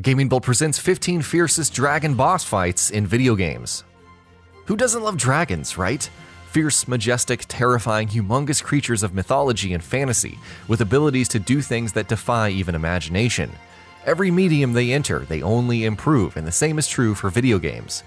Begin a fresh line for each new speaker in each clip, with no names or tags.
GamingBolt presents 15 fiercest dragon boss fights in video games. Who doesn't love dragons, right? Fierce, majestic, terrifying, humongous creatures of mythology and fantasy, with abilities to do things that defy even imagination. Every medium they enter, they only improve, and the same is true for video games.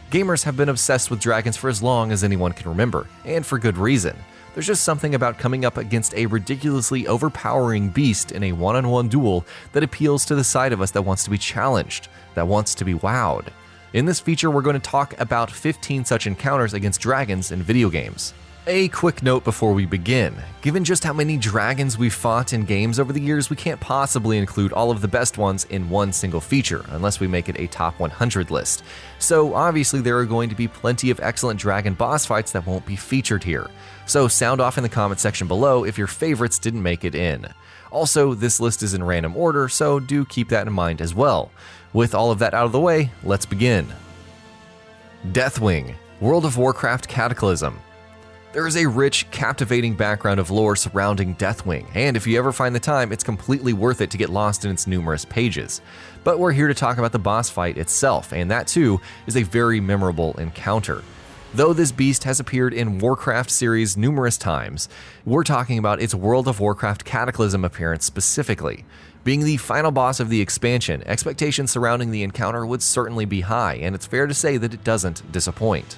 Gamers have been obsessed with dragons for as long as anyone can remember, and for good reason. There's just something about coming up against a ridiculously overpowering beast in a one-on-one duel that appeals to the side of us that wants to be challenged, that wants to be wowed. In this feature, we're going to talk about 15 such encounters against dragons in video games. A quick note before we begin. Given just how many dragons we've fought in games over the years, we can't possibly include all of the best ones in one single feature, unless we make it a top 100 list. So obviously there are going to be plenty of excellent dragon boss fights that won't be featured here. So sound off in the comment section below if your favorites didn't make it in. Also, this list is in random order, so do keep that in mind as well. With all of that out of the way, let's begin. Deathwing, World of Warcraft Cataclysm. There is a rich, captivating background of lore surrounding Deathwing, and if you ever find the time, it's completely worth it to get lost in its numerous pages. But we're here to talk about the boss fight itself, and that too is a very memorable encounter. Though this beast has appeared in Warcraft series numerous times, we're talking about its World of Warcraft Cataclysm appearance specifically. Being the final boss of the expansion, expectations surrounding the encounter would certainly be high, and it's fair to say that it doesn't disappoint.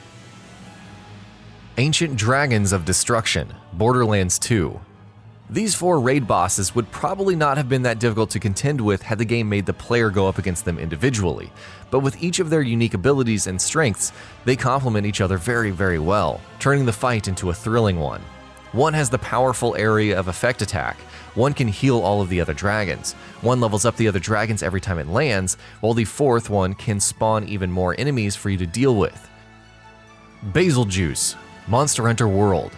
Ancient Dragons of Destruction, Borderlands 2. These 4 raid bosses would probably not have been that difficult to contend with had the game made the player go up against them individually, but with each of their unique abilities and strengths, they complement each other very well, turning the fight into a thrilling one. One has the powerful area of effect attack, one can heal all of the other dragons, one levels up the other dragons every time it lands, while the 4th one can spawn even more enemies for you to deal with. BAZELGEUSE, Monster Hunter World.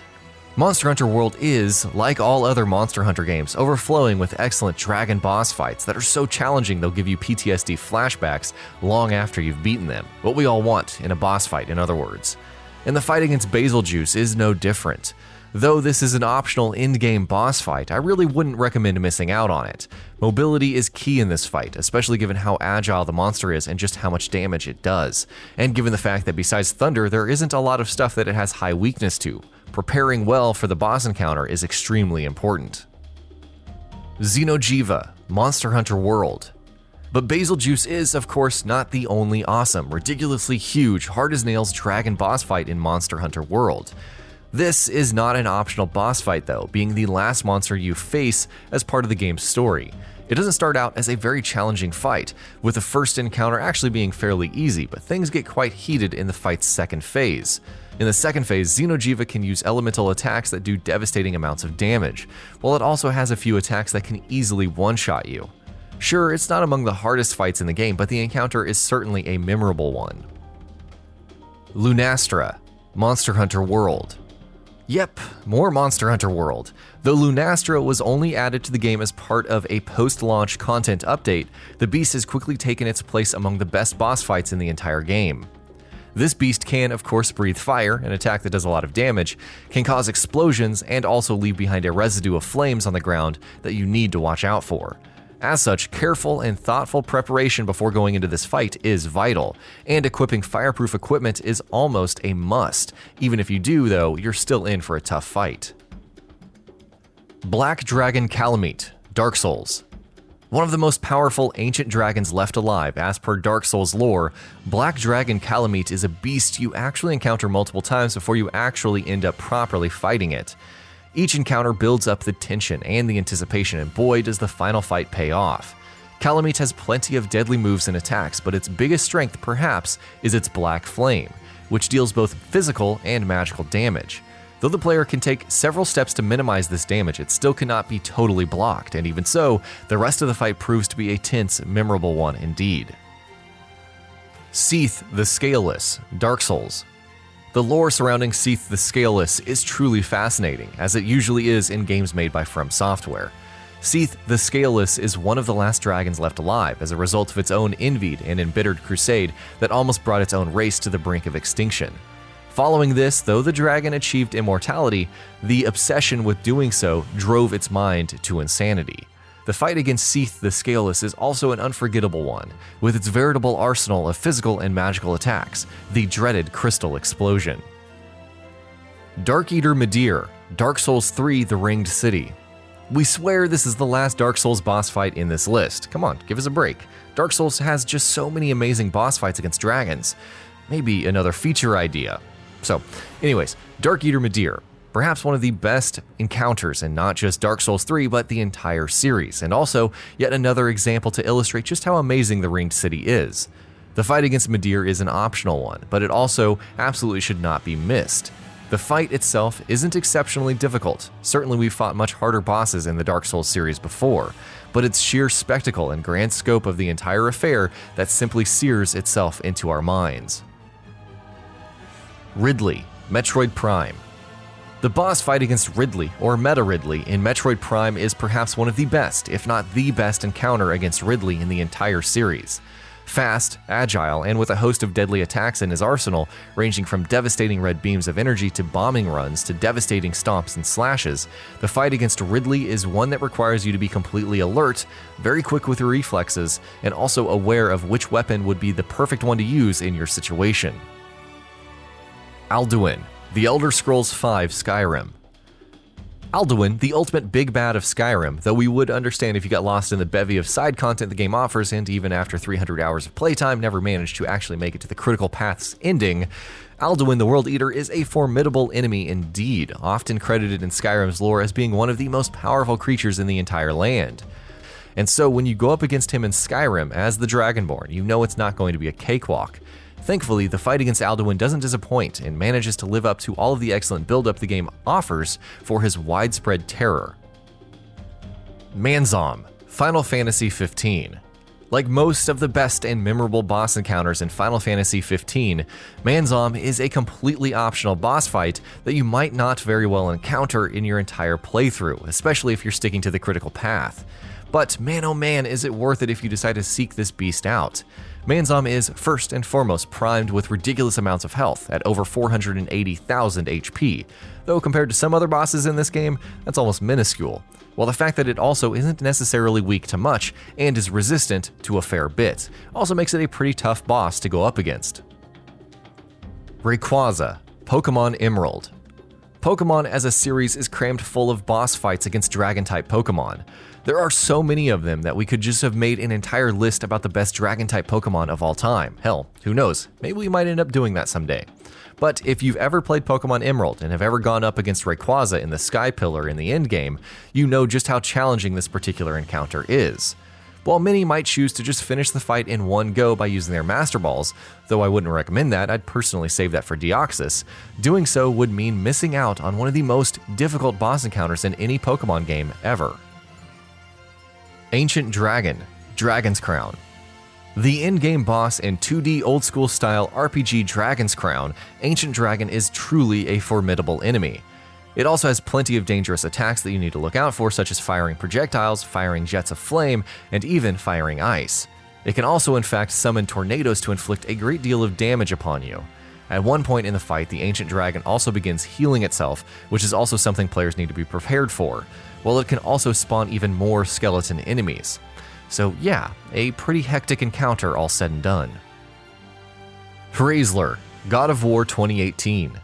Monster Hunter World is, like all other Monster Hunter games, overflowing with excellent dragon boss fights that are so challenging they'll give you PTSD flashbacks long after you've beaten them. What we all want in a boss fight, in other words. And the fight against BAZELGEUSE is no different. Though this is an optional in-game boss fight, I really wouldn't recommend missing out on it. Mobility is key in this fight, especially given how agile the monster is and just how much damage it does. And given the fact that besides thunder, there isn't a lot of stuff that it has high weakness to. Preparing well for the boss encounter is extremely important. Xeno'jiiva, Monster Hunter World. But BAZELGEUSE is, of course, not the only awesome, ridiculously huge, hard-as-nails dragon boss fight in Monster Hunter World. This is not an optional boss fight though, being the last monster you face as part of the game's story. It doesn't start out as a very challenging fight, with the first encounter actually being fairly easy, but things get quite heated in the fight's second phase. In the second phase, Xeno'jiiva can use elemental attacks that do devastating amounts of damage, while it also has a few attacks that can easily one-shot you. Sure, it's not among the hardest fights in the game, but the encounter is certainly a memorable one. LUNASTRA, Monster Hunter World. Yep, more Monster Hunter World. Though LUNASTRA was only added to the game as part of a post-launch content update, the beast has quickly taken its place among the best boss fights in the entire game. This beast can, of course, breathe fire, an attack that does a lot of damage, can cause explosions, and also leave behind a residue of flames on the ground that you need to watch out for. As such, careful and thoughtful preparation before going into this fight is vital, and equipping fireproof equipment is almost a must. Even if you do, though, you're still in for a tough fight. Black Dragon Kalameet, Dark Souls. One of the most powerful ancient dragons left alive, as per Dark Souls lore, Black Dragon Kalameet is a beast you actually encounter multiple times before you actually end up properly fighting it. Each encounter builds up the tension and the anticipation, and boy does the final fight pay off. Kalameet has plenty of deadly moves and attacks, but its biggest strength, perhaps, is its Black Flame, which deals both physical and magical damage. Though the player can take several steps to minimize this damage, it still cannot be totally blocked, and even so, the rest of the fight proves to be a tense, memorable one indeed. Seath the Scaleless, Dark Souls. The lore surrounding Seath the Scaleless is truly fascinating, as it usually is in games made by From Software. Seath the Scaleless is one of the last dragons left alive as a result of its own envied and embittered crusade that almost brought its own race to the brink of extinction. Following this, though the dragon achieved immortality, the obsession with doing so drove its mind to insanity. The fight against Seath the Scaleless is also an unforgettable one, with its veritable arsenal of physical and magical attacks, the dreaded Crystal Explosion. Dark Eater Midir, Dark Souls 3 The Ringed City. We swear this is the last Dark Souls boss fight in this list. Come on, give us a break. Dark Souls has just so many amazing boss fights against dragons. Maybe another feature idea. So, anyways, Dark Eater Midir. Perhaps one of the best encounters in not just Dark Souls 3, but the entire series, and also yet another example to illustrate just how amazing the Ringed City is. The fight against Midir is an optional one, but it also absolutely should not be missed. The fight itself isn't exceptionally difficult. Certainly we've fought much harder bosses in the Dark Souls series before, but it's sheer spectacle and grand scope of the entire affair that simply sears itself into our minds. Ridley, Metroid Prime. The boss fight against Ridley, or Meta Ridley, in Metroid Prime is perhaps one of the best, if not the best encounter against Ridley in the entire series. Fast, agile, and with a host of deadly attacks in his arsenal, ranging from devastating red beams of energy to bombing runs to devastating stomps and slashes, the fight against Ridley is one that requires you to be completely alert, very quick with your reflexes, and also aware of which weapon would be the perfect one to use in your situation. Alduin, The Elder Scrolls V Skyrim. Alduin, the ultimate big bad of Skyrim, though we would understand if you got lost in the bevy of side content the game offers and even after 300 hours of playtime never managed to actually make it to the critical path's ending, Alduin the World Eater is a formidable enemy indeed, often credited in Skyrim's lore as being one of the most powerful creatures in the entire land. And so when you go up against him in Skyrim as the Dragonborn, you know it's not going to be a cakewalk. Thankfully, the fight against Alduin doesn't disappoint and manages to live up to all of the excellent build-up the game offers for his widespread terror. MANXOM, Final Fantasy XV. Like most of the best and memorable boss encounters in Final Fantasy XV, MANXOM is a completely optional boss fight that you might not very well encounter in your entire playthrough, especially if you're sticking to the critical path. But man oh man, is it worth it if you decide to seek this beast out. MANXOM is first and foremost primed with ridiculous amounts of health at over 480,000 HP, though compared to some other bosses in this game, that's almost minuscule, while the fact that it also isn't necessarily weak to much and is resistant to a fair bit also makes it a pretty tough boss to go up against. Rayquaza, Pokemon Emerald. Pokemon as a series is crammed full of boss fights against Dragon-type Pokemon. There are so many of them that we could just have made an entire list about the best Dragon-type Pokemon of all time. Hell, who knows, maybe we might end up doing that someday. But if you've ever played Pokemon Emerald and have ever gone up against Rayquaza in the Sky Pillar in the endgame, you know just how challenging this particular encounter is. While many might choose to just finish the fight in one go by using their Master Balls, though I wouldn't recommend that, I'd personally save that for Deoxys, doing so would mean missing out on one of the most difficult boss encounters in any Pokemon game ever. Ancient Dragon, Dragon's Crown. The in-game boss in 2D old-school style RPG Dragon's Crown, Ancient Dragon is truly a formidable enemy. It also has plenty of dangerous attacks that you need to look out for, such as firing projectiles, firing jets of flame, and even firing ice. It can also in fact summon tornadoes to inflict a great deal of damage upon you. At one point in the fight, the Ancient Dragon also begins healing itself, which is also something players need to be prepared for, while it can also spawn even more skeleton enemies. So yeah, a pretty hectic encounter all said and done. Hraezler, God of War 2018.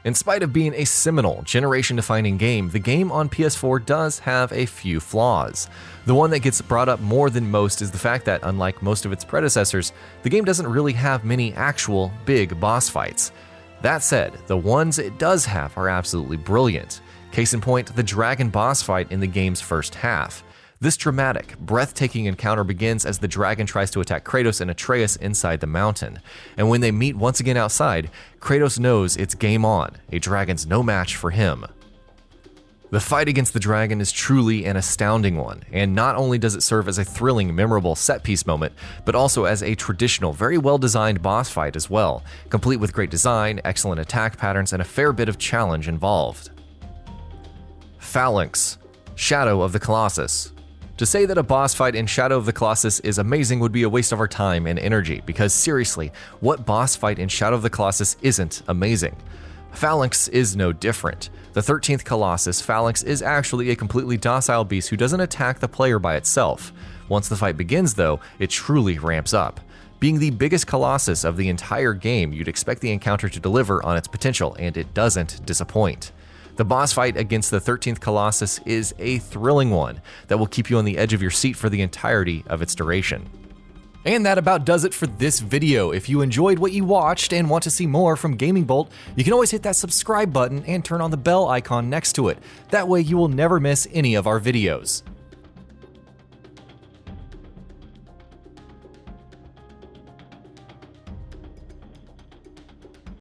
In spite of being a seminal, generation-defining game, the game on PS4 does have a few flaws. The one that gets brought up more than most is the fact that, unlike most of its predecessors, the game doesn't really have many actual, big boss fights. That said, the ones it does have are absolutely brilliant. Case in point, the dragon boss fight in the game's first half. This dramatic, breathtaking encounter begins as the dragon tries to attack Kratos and Atreus inside the mountain. And when they meet once again outside, Kratos knows it's game on, a dragon's no match for him. The fight against the dragon is truly an astounding one, and not only does it serve as a thrilling, memorable set-piece moment, but also as a traditional, very well-designed boss fight as well, complete with great design, excellent attack patterns, and a fair bit of challenge involved. Phalanx, Shadow of the Colossus. To say that a boss fight in Shadow of the Colossus is amazing would be a waste of our time and energy, because seriously, what boss fight in Shadow of the Colossus isn't amazing? Phalanx is no different. The 13th Colossus, Phalanx is actually a completely docile beast who doesn't attack the player by itself. Once the fight begins though, it truly ramps up. Being the biggest Colossus of the entire game, you'd expect the encounter to deliver on its potential, and it doesn't disappoint. The boss fight against the 13th Colossus is a thrilling one that will keep you on the edge of your seat for the entirety of its duration. And that about does it for this video. If you enjoyed what you watched and want to see more from GamingBolt, you can always hit that subscribe button and turn on the bell icon next to it. That way you will never miss any of our videos.